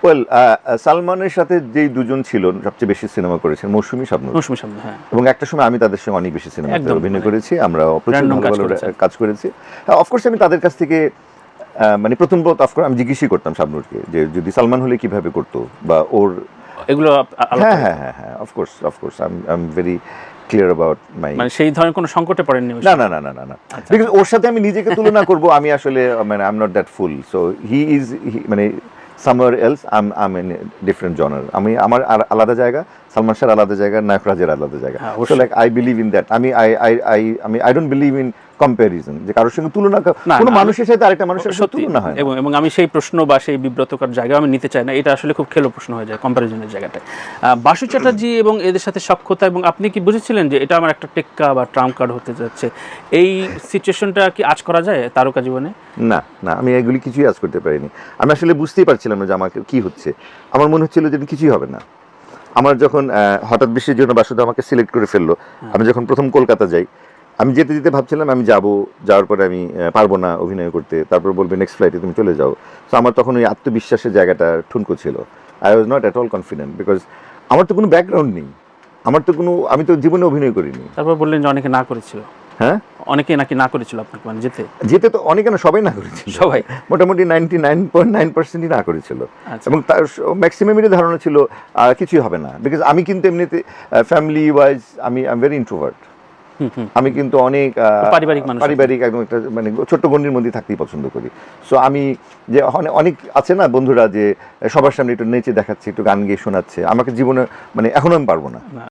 Well সালমানের সাথে যেই দুজন ছিল সবচেয়ে বেশি সিনেমা করেছেন মৌসুমী শাবনূর, হ্যাঁ। এবং একটা সময় আমি তাদের সঙ্গে অনেক বেশি সিনেমাতে একদম, অভিনয় মানে করেছি, আমরা প্রচুর random ভালো ভালো কাজ করেছি। হ্যাঁ, অফকোর্স আমি তাদের কাছ থেকে মানে প্রথম অফকোর্স আমি জিজ্ঞেসই করতাম শাবনূরকে যে যদি সালমান হলে কিভাবে করতো বা ওর এগুলো হ্যাঁ হ্যাঁ হ্যাঁ হ্যাঁ of course I am very clear about my, মানে সেই ধরনের কোনো সংকটে পড়েননি? না না না না না না, বিকজ ওর সাথে আমি নিজেকে তুলনা করব, আমি আসলে মানে I am not that full, so he is মানে somewhere else, I'm in a different genre. আমি আমার আলাদা জায়গা, সালমান শাহর আলাদা জায়গা, নায়ক রাজের আলাদা জায়গা। So like I believe in that. I don't believe in comparison, যে কারোর সঙ্গে তুলনা, কোনো মানুষের সাথে আরেকটা মানুষের সাথে তুলনা হয় না। এবং আমি সেই প্রশ্ন বা সেই বিব্রতকর জায়গা আমি নিতে চাই না, এটা আসলে খুব খেলো প্রশ্ন হয়ে যায় কম্পারিজনের জায়গাটায়। বাসু চ্যাটার্জি এবং এদের সাথে সখ্যতা, এবং আপনি কি বুঝেছিলেন যে এটা আমার একটা টেক্কা বা ট্রাম্প কার্ড হতে যাচ্ছে? এই সিচুয়েশনটা কি আজ করা যায় তারকা জীবনে? না না, আমি এগুলি কিছুই আজ করতে পারিনি। আমি আসলে বুঝতেই পারছিলাম না যে আমাকে কি হচ্ছে। আমার মনে হচ্ছিল যে কিছুই হবে না। আমার যখন হঠাৎ বৃষ্টির জন্য বাসুদা আমাকে সিলেক্ট করে ফেললো, আমি যখন প্রথম কলকাতা যাই, আমি যেতে যেতে ভাবছিলাম আমি যাওয়ার পরে আমি পারবো না অভিনয় করতে, তারপর বলবে নেক্সট ফ্লাইটে তুমি চলে যাও। তো আমার তখন ওই আত্মবিশ্বাসের জায়গাটা ঠুনকো ছিল। I was not at all confident, because আমার তো কোনো ব্যাকগ্রাউন্ড নেই, আমি তো জীবনে অভিনয় করিনি। তারপর বললেন যে অনেকে না করেছিল। হ্যাঁ, অনেকে নাকি না করেছিল আপনাকে, মানে যেতে তো অনেকে না, সবাই না করেছিল, সবাই মোটামুটি 99.9%ই না করেছিল। আচ্ছা। এবং তার ম্যাক্সিমামেরই ধারণা ছিল কিছুই হবে না, বিকজ আমি কিন্তু এমনিতে ফ্যামিলি ওয়াইজ আমি ভেরি ইন্ট্রোভার্ট। আমি কিন্তু অনেক পারিবারিক একদম একটা মানে ছোট্ট গণ্ডির মধ্যে থাকতেই পছন্দ করি। সো আমি যে অনেক আছে না বন্ধুরা যে সবার সামনে একটু নেচে দেখাচ্ছে, একটু গান গেয়ে শোনাচ্ছে, আমাকে জীবনে মানে এখনো আমি পারবো না।